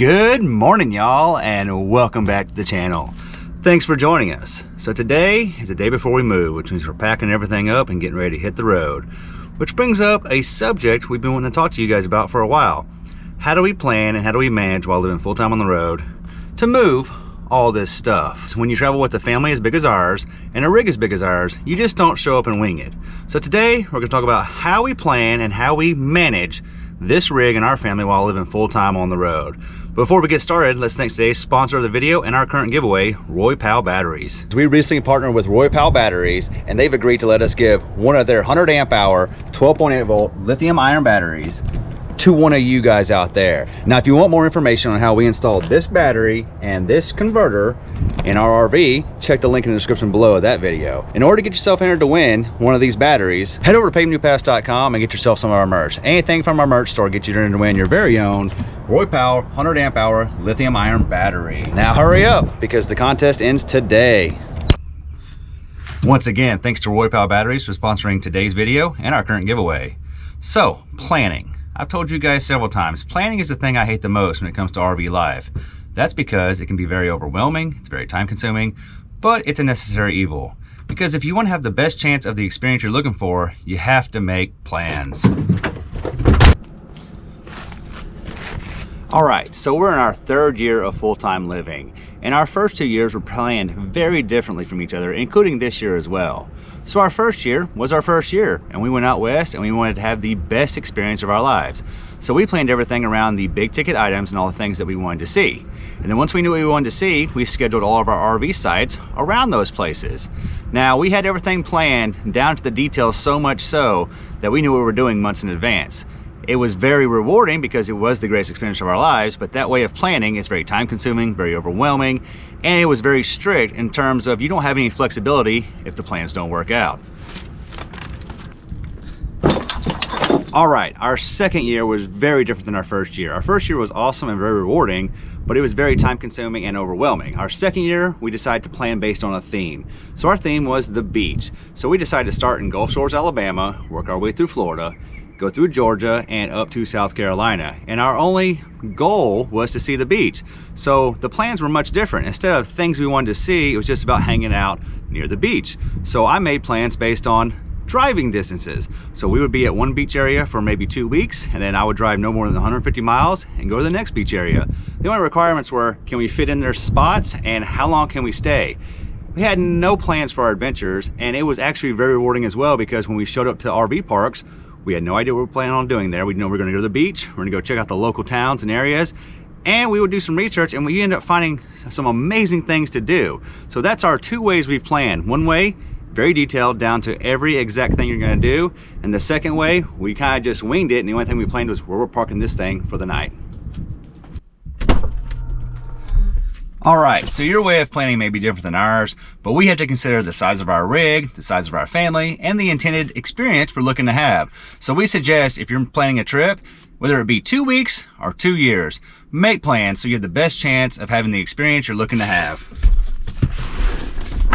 Good morning, y'all, and welcome back to the channel. Thanks for joining us. So today is the day before we move, which means we're packing everything up and getting ready to hit the road. Which brings up a subject we've been wanting to talk to you guys about for a while. How do we plan and how do we manage while living full-time on the road to move all this stuff? So when you travel with a family as big as ours and a rig as big as ours, you just don't show up and wing it. So today we're going to talk about how we plan and how we manage this rig and our family while living full-time on the road. Before we get started, let's thank today's sponsor of the video and our current giveaway, Roy Powell Batteries. We recently partnered with Roy Powell Batteries, and they've agreed to let us give one of their 100 amp hour, 12.8 volt lithium ion batteries to one of you guys out there. Now, if you want more information on how we installed this battery and this converter in our RV, check the link in the description below of that video. In order to get yourself entered to win one of these batteries, head over to pavingnewpass.com and get yourself some of our merch. Anything from our merch store gets you entered to win your very own Roy Powell 100 amp hour lithium ion battery. Now hurry up, because the contest ends today. Once again, thanks to Roy Powell Batteries for sponsoring today's video and our current giveaway. So, planning. I've told you guys several times, planning is the thing I hate the most when it comes to RV life. That's because it can be very overwhelming, it's very time consuming, but it's a necessary evil. Because if you want to have the best chance of the experience you're looking for, you have to make plans. All right, so we're in our third year of full-time living, and our first 2 years were planned very differently from each other, including this year as well. So our first year was our first year, and we went out west and we wanted to have the best experience of our lives. So we planned everything around the big ticket items and all the things that we wanted to see. And then once we knew what we wanted to see, we scheduled all of our RV sites around those places. Now, we had everything planned down to the details, so much so that we knew what we were doing months in advance. It was very rewarding because it was the greatest experience of our lives, but that way of planning is very time consuming, very overwhelming, and it was very strict in terms of you don't have any flexibility if the plans don't work out. All right, our second year was very different than our first year. Our first year was awesome and very rewarding, but it was very time consuming and overwhelming. Our second year, we decided to plan based on a theme. So our theme was the beach. So we decided to start in Gulf Shores, Alabama, work our way through Florida, go through Georgia and up to South Carolina. And our only goal was to see the beach. So the plans were much different. Instead of things we wanted to see, it was just about hanging out near the beach. So I made plans based on driving distances. So we would be at one beach area for maybe 2 weeks, and then I would drive no more than 150 miles and go to the next beach area. The only requirements were, can we fit in their spots and how long can we stay? We had no plans for our adventures, and it was actually very rewarding as well, because when we showed up to RV parks, we had no idea what we were planning on doing there. We know we were going to go to the beach, we're going to go check out the local towns and areas, and we would do some research, and we ended up finding some amazing things to do. So that's our 2 ways we've planned. One way, very detailed down to every exact thing you're going to do, and the second way, we kind of just winged it, and the only thing we planned was where we're parking this thing for the night. All right, so your way of planning may be different than ours, but we have to consider the size of our rig, the size of our family, and the intended experience we're looking to have. So we suggest, if you're planning a trip, whether it be 2 weeks or 2 years, make plans so you have the best chance of having the experience you're looking to have.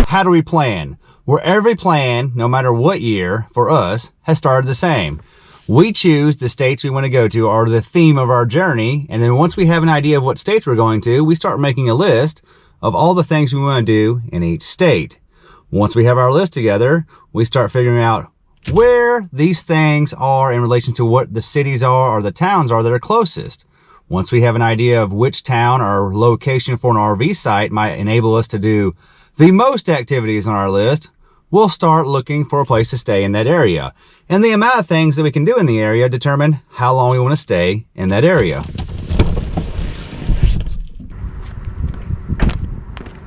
How do we plan? Where every plan, no matter what year, for us, has started the same. We choose the states we want to go to, or the theme of our journey, and then once we have an idea of what states we're going to, we start making a list of all the things we want to do in each state. Once we have our list together, we start figuring out where these things are in relation to what the cities are or the towns are that are closest. Once we have an idea of which town or location for an RV site might enable us to do the most activities on our list, we'll start looking for a place to stay in that area. And the amount of things that we can do in the area determine how long we want to stay in that area.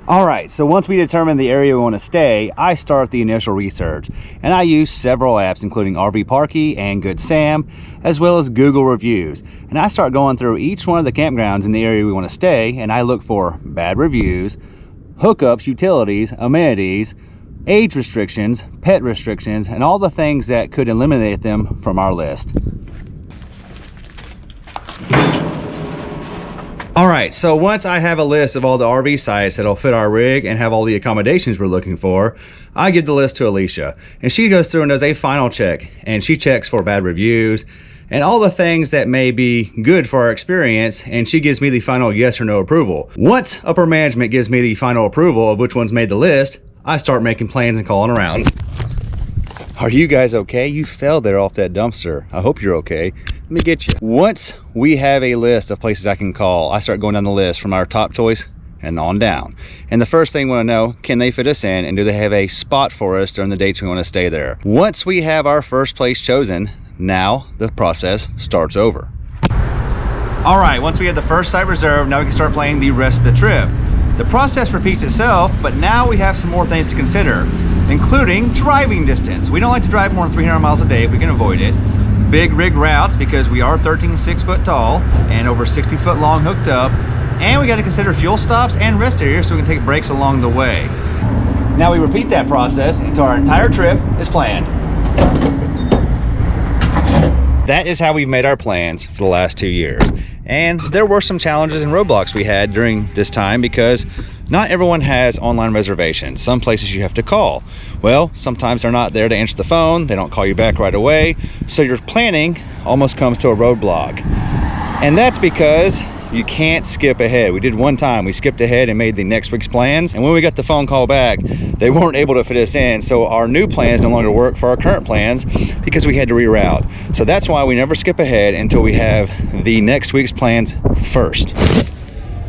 All right, so once we determine the area we want to stay, I start the initial research. And I use several apps, including RV Parky and Good Sam, as well as Google reviews. And I start going through each one of the campgrounds in the area we want to stay, and I look for bad reviews, hookups, utilities, amenities, age restrictions, pet restrictions, and all the things that could eliminate them from our list. All right, so once I have a list of all the RV sites that'll fit our rig and have all the accommodations we're looking for, I give the list to Alicia, and she goes through and does a final check, and she checks for bad reviews, and all the things that may be good for our experience, and she gives me the final yes or no approval. Once upper management gives me the final approval of which ones made the list, I start making plans and calling around. Are you guys okay? You fell there off that dumpster. I hope you're okay. Let me get you. Once we have a list of places I can call, I start going down the list from our top choice and on down. And the first thing we want to know, can they fit us in, and do they have a spot for us during the dates we want to stay there? Once we have our first place chosen, now the process starts over. All right, once we have the first site reserved, now we can start planning the rest of the trip. The process repeats itself, but now we have some more things to consider, including driving distance. We don't like to drive more than 300 miles a day if we can avoid it. Big rig routes, because we are 13 6 foot tall and over 60 foot long hooked up. And we got to consider fuel stops and rest areas so we can take breaks along the way. Now we repeat that process until our entire trip is planned. That is how we've made our plans for the last 2 years. And there were some challenges and roadblocks we had during this time, because not everyone has online reservations. Some places you have to call. Well, sometimes they're not there to answer the phone. They don't call you back right away. So your planning almost comes to a roadblock. And that's because you can't skip ahead. We did one time, we skipped ahead and made the next week's plans, and when we got the phone call back, they weren't able to fit us in, so our new plans no longer work for our current plans because we had to reroute. So that's why we never skip ahead until we have the next week's plans first.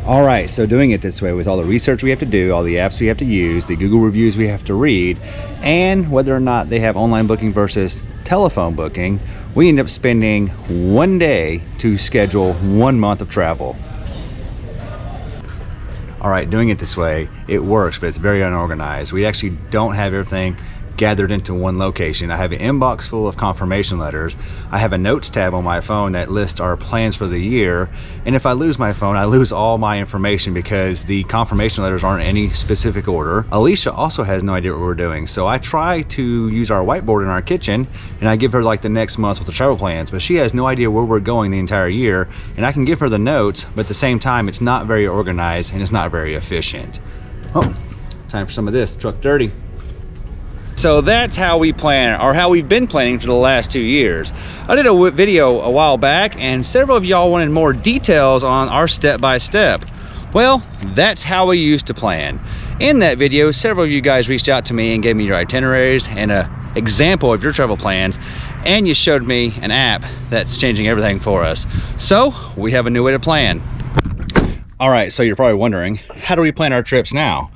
All right, so doing it this way, with all the research we have to do, all the apps we have to use, the Google reviews we have to read, and whether or not they have online booking versus telephone booking, we end up spending 1 day to schedule 1 month of travel. All right, doing it this way, it works, but it's very unorganized. We actually don't have everything gathered into one location. I have an inbox full of confirmation letters. I have a notes tab on my phone that lists our plans for the year, and if I lose my phone, I lose all my information because the confirmation letters aren't in any specific order. Alicia also has no idea what we're doing, so I try to use our whiteboard in our kitchen, and I give her like the next month with the travel plans, but she has no idea where we're going the entire year, and I can give her the notes, but at the same time, it's not very organized and it's not very efficient. Oh, time for some of this truck dirty. So that's how we plan, or how we've been planning for the last 2 years. I did a video a while back, and several of y'all wanted more details on our step-by-step. Well, that's how we used to plan. In that video, several of you guys reached out to me and gave me your itineraries and an example of your travel plans, and you showed me an app that's changing everything for us. So we have a new way to plan. All right, so you're probably wondering, how do we plan our trips now?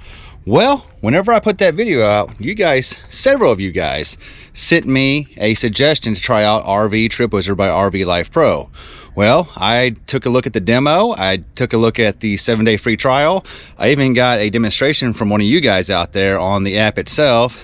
Well, whenever I put that video out, you guys, several of you guys, sent me a suggestion to try out RV Trip Wizard by RV Life Pro. Well, I took a look at the demo, I took a look at the 7-day free trial, I even got a demonstration from one of you guys out there on the app itself.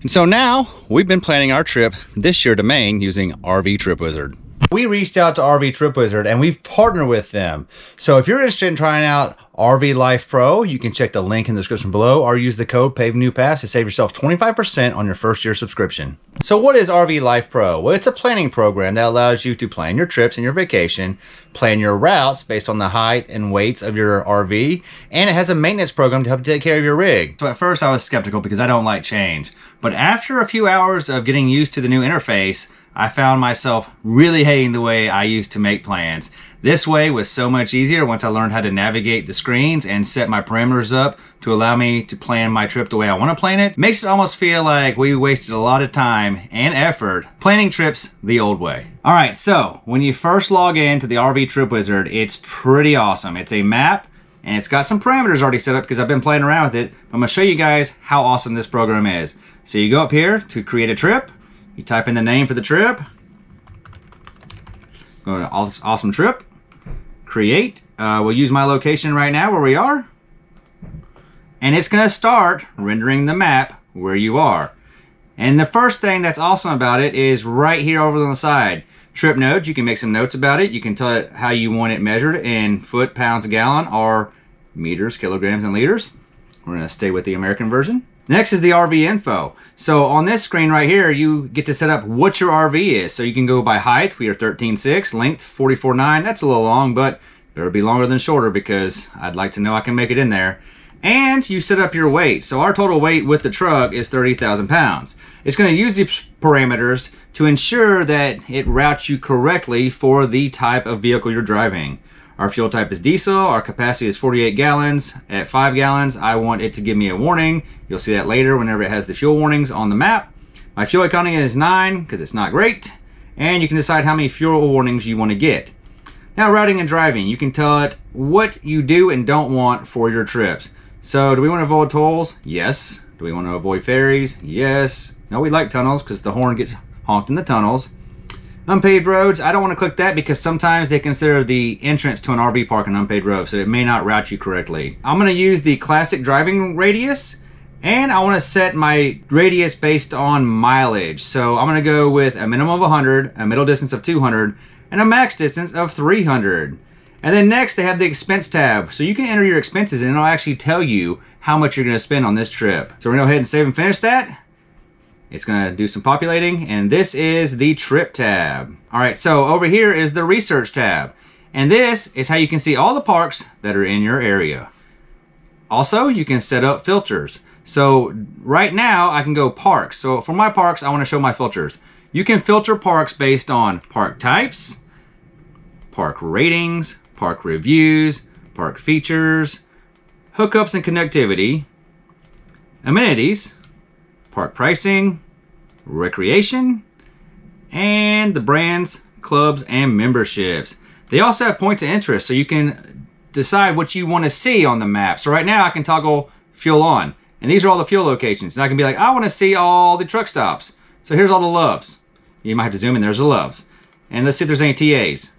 And so now, we've been planning our trip this year to Maine using RV Trip Wizard. We reached out to RV Trip Wizard and we've partnered with them. So if you're interested in trying out RV Life Pro, you can check the link in the description below or use the code PAVINGNEWPASS to save yourself 25% on your first year subscription. So what is RV Life Pro? Well, it's a planning program that allows you to plan your trips and your vacation, plan your routes based on the height and weights of your RV, and it has a maintenance program to help you take care of your rig. So at first I was skeptical because I don't like change. But after a few hours of getting used to the new interface, I found myself really hating the way I used to make plans. This way was so much easier once I learned how to navigate the screens and set my parameters up to allow me to plan my trip the way I want to plan it. Makes it almost feel like we wasted a lot of time and effort planning trips the old way. All right, so when you first log in to the RV Trip Wizard, it's pretty awesome. It's a map and it's got some parameters already set up because I've been playing around with it. I'm gonna show you guys how awesome this program is. So you go up here to create a trip. You type in the name for the trip. Go to awesome trip. Create. We'll use my location right now where we are. And it's going to start rendering the map where you are. And the first thing that's awesome about it is right here over on the side. Trip nodes. You can make some notes about it. You can tell it how you want it measured in foot, pounds, gallon, or meters, kilograms, and liters. We're going to stay with the American version. Next is the RV info. So on this screen right here, you get to set up what your RV is. So you can go by height. We are 13.6, length 44.9. That's a little long, but better be longer than shorter because I'd like to know I can make it in there. And you set up your weight. So our total weight with the truck is 30,000 pounds. It's going to use these parameters to ensure that it routes you correctly for the type of vehicle you're driving. Our fuel type is diesel. Our capacity is 48 gallons. At 5 gallons, I want it to give me a warning. You'll see that later whenever it has the fuel warnings on the map. My fuel economy is 9 because it's not great. And you can decide how many fuel warnings you want to get. Now, routing and driving, you can tell it what you do and don't want for your trips. So, do we want to avoid tolls? Yes. Do we want to avoid ferries? Yes. No, we like tunnels because the horn gets honked in the tunnels. Unpaved roads, I don't want to click that because sometimes they consider the entrance to an RV park an unpaved road, so it may not route you correctly. I'm going to use the classic driving radius, and I want to set my radius based on mileage. So I'm going to go with a minimum of 100, a middle distance of 200, and a max distance of 300. And then next they have the expense tab. So you can enter your expenses and it'll actually tell you how much you're going to spend on this trip. So we're going to go ahead and save and finish that. It's going to do some populating, and this is the trip tab. All right, so over here is the research tab. And this is how you can see all the parks that are in your area. Also, you can set up filters. So right now I can go parks. So for my parks, I want to show my filters. You can filter parks based on park types, park ratings, park reviews, park features, hookups and connectivity, amenities, park pricing, recreation, and the brands, clubs, and memberships. They also have points of interest, so you can decide what you want to see on the map. So right now I can toggle fuel on, and these are all the fuel locations. And I can be like, I want to see all the truck stops. So here's all the Loves. You might have to zoom in, there's the Loves. And let's see if there's any TAs.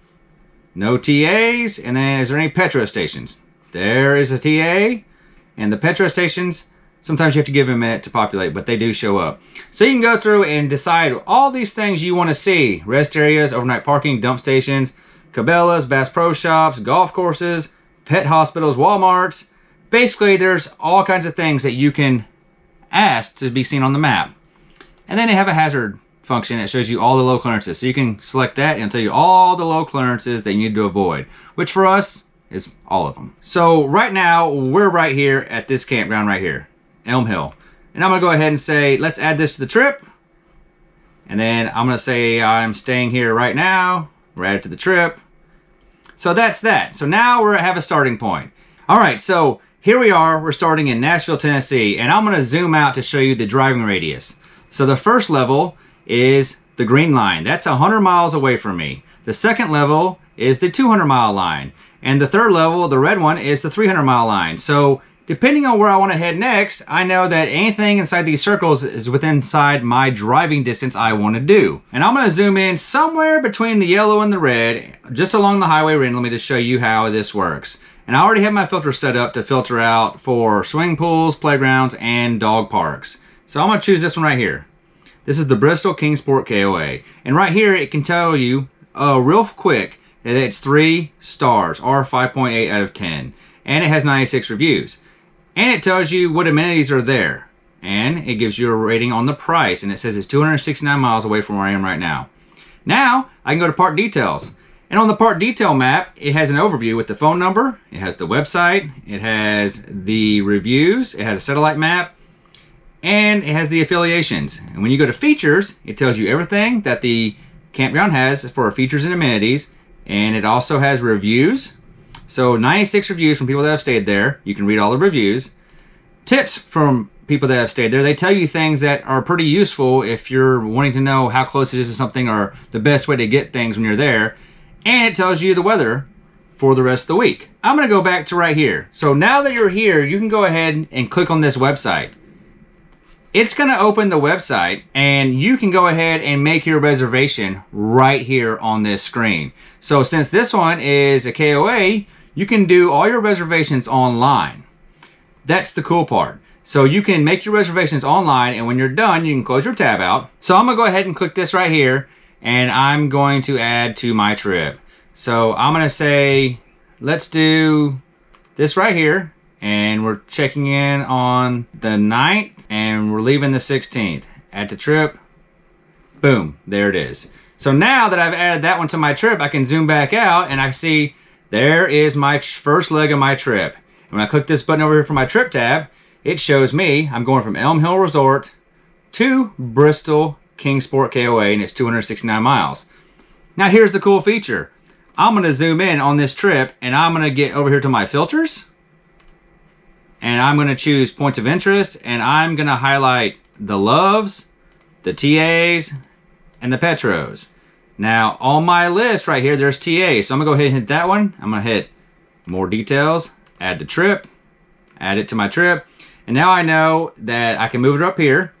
No TAs, and then is there any Petro stations? There is a TA, and the Petro stations, sometimes you have to give them a minute to populate, but they do show up. So you can go through and decide all these things you want to see. Rest areas, overnight parking, dump stations, Cabela's, Bass Pro Shops, golf courses, pet hospitals, Walmarts. Basically, there's all kinds of things that you can ask to be seen on the map. And then they have a hazard function that shows you all the low clearances. So you can select that and it'll tell you all the low clearances that you need to avoid, which for us is all of them. So right now, we're right here at this campground right here, Elm Hill. And I'm going to go ahead and say, let's add this to the trip. And then I'm going to say I'm staying here right now. We're added to the trip. So that's that. So now we have a starting point. All right, so here we are. We're starting in Nashville, Tennessee. And I'm going to zoom out to show you the driving radius. So the first level is the green line. That's 100 miles away from me. The second level is the 200-mile line. And the third level, the red one, is the 300-mile line. So depending on where I want to head next, I know that anything inside these circles is within inside my driving distance I want to do. And I'm going to zoom in somewhere between the yellow and the red, just along the highway randomly to show you how this works. And I already have my filter set up to filter out for swimming pools, playgrounds, and dog parks. So I'm going to choose this one right here. This is the Bristol Kingsport KOA. And right here, it can tell you real quick that it's 3 stars, or 5.8 out of 10. And it has 96 reviews. And it tells you what amenities are there. And it gives you a rating on the price. And it says it's 269 miles away from where I am right now. Now, I can go to park details. And on the park detail map, it has an overview with the phone number. It has the website. It has the reviews. It has a satellite map. And it has the affiliations. And when you go to features, it tells you everything that the campground has for features and amenities. And it also has reviews. So 96 reviews from people that have stayed there. You can read all the reviews. Tips from people that have stayed there. They tell you things that are pretty useful if you're wanting to know how close it is to something or the best way to get things when you're there. And it tells you the weather for the rest of the week. I'm going to go back to right here. So now that you're here, you can go ahead and click on this website. It's going to open the website and you can go ahead and make your reservation right here on this screen. So since this one is a KOA, you can do all your reservations online. That's the cool part. So you can make your reservations online, and when you're done, you can close your tab out. So I'm going to go ahead and click this right here, and I'm going to add to my trip. So I'm going to say, let's do this right here. And we're checking in on the 9th, and we're leaving the 16th. Add to trip. Boom, there it is. So now that I've added that one to my trip, I can zoom back out, and I see there is my first leg of my trip. When I click this button over here for my trip tab, it shows me I'm going from Elm Hill Resort to Bristol Kingsport KOA, and it's 269 miles. Now here's the cool feature. I'm going to zoom in on this trip, and I'm going to get over here to my filters, and I'm going to choose points of interest, and I'm going to highlight the Loves, the TAs, and the Petros. Now on my list right here, there's TAs, so I'm going to go ahead and hit that one. I'm going to hit more details, add the trip, add it to my trip, and now I know that I can move it up here.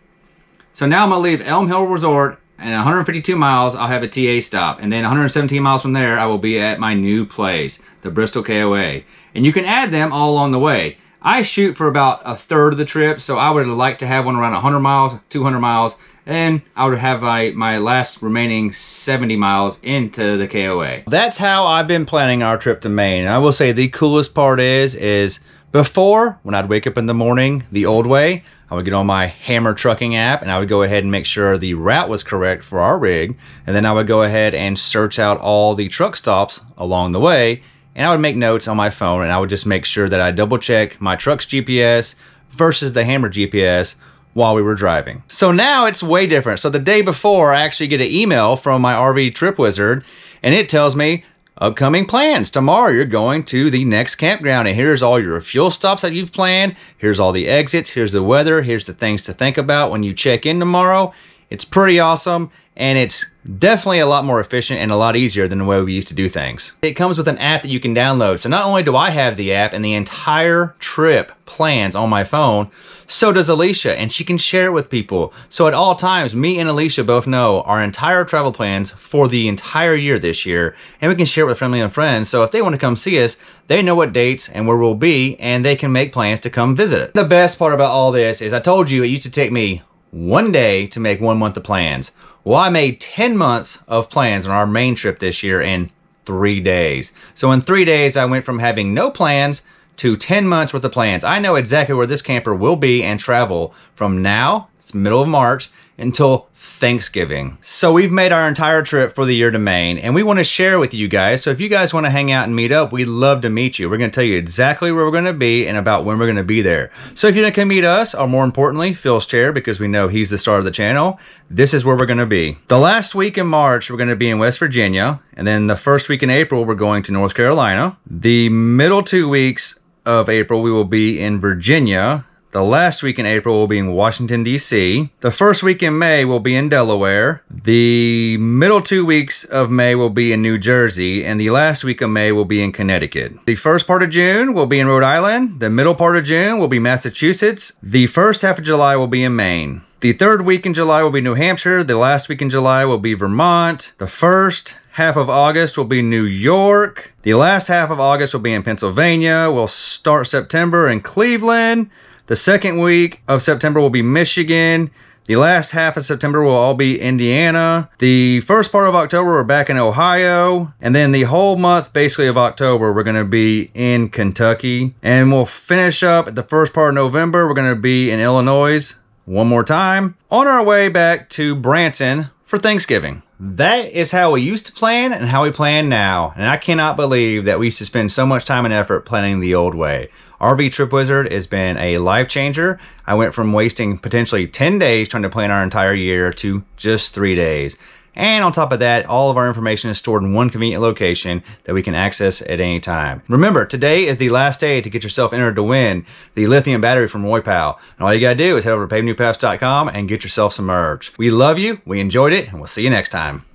So now I'm going to leave Elm Hill Resort, and 152 miles I'll have a TA stop, and then 117 miles from there I will be at my new place, the Bristol KOA. And you can add them all along the way. I shoot for about a third of the trip, so I would like to have one around 100 miles, 200 miles, and I would have my last remaining 70 miles into the KOA. That's how I've been planning our trip to Maine. And I will say the coolest part is before, when I'd wake up in the morning the old way, I would get on my Hammer Trucking app, and I would go ahead and make sure the route was correct for our rig, and then I would go ahead and search out all the truck stops along the way, and I would make notes on my phone, and I would just make sure that I double check my truck's GPS versus the Hammer GPS while we were driving. So now it's way different. So the day before, I actually get an email from my RV Trip Wizard, and it tells me, upcoming plans. Tomorrow you're going to the next campground, and here's all your fuel stops that you've planned. Here's all the exits. Here's the weather. Here's the things to think about when you check in tomorrow. It's pretty awesome, and it's definitely a lot more efficient and a lot easier than the way we used to do things. It comes with an app that you can download. So not only do I have the app and the entire trip plans on my phone, so does Alicia, and she can share it with people. So at all times, me and Alicia both know our entire travel plans for the entire year this year, and we can share it with family and friends. So if they want to come see us, they know what dates and where we'll be, and they can make plans to come visit. The best part about all this is I told you it used to take me 1 day to make 1 month of plans. Well, I made 10 months of plans on our Maine trip this year in 3 days. So in 3 days, I went from having no plans to 10 months worth of plans. I know exactly where this camper will be and travel from now, it's middle of March, until Thanksgiving. So we've made our entire trip for the year to Maine, and we want to share with you guys. So if you guys want to hang out and meet up, we'd love to meet you. We're going to tell you exactly where we're going to be and about when we're going to be there. So if you're going to come meet us, or more importantly, Phil's chair, because we know he's the star of the channel, this is where we're going to be. The last week in March, we're going to be in West Virginia, and then the first week in April, we're going to North Carolina. The middle 2 weeks of April, we will be in Virginia. The last week in April will be in Washington, D.C. The first week in May will be in Delaware. The middle 2 weeks of May will be in New Jersey. And the last week of May will be in Connecticut. The first part of June will be in Rhode Island. The middle part of June will be Massachusetts. The first half of July will be in Maine. The third week in July will be New Hampshire. The last week in July will be Vermont. The first half of August will be New York. The last half of August will be in Pennsylvania. We'll start September in Cleveland. The second week of September will be Michigan. The last half of September will all be Indiana. The first part of October, we're back in Ohio. And then the whole month, basically, of October, we're going to be in Kentucky. And we'll finish up at the first part of November. We're going to be in Illinois one more time, on our way back to Branson for Thanksgiving. That is how we used to plan and how we plan now. And I cannot believe that we used to spend so much time and effort planning the old way. RV Trip Wizard has been a life changer. I went from wasting potentially 10 days trying to plan our entire year to just 3 days. And on top of that, all of our information is stored in one convenient location that we can access at any time. Remember, today is the last day to get yourself entered to win the lithium battery from Roy Powell. And all you gotta do is head over to pavingnewpaths.com and get yourself some merch. We love you, we enjoyed it, and we'll see you next time.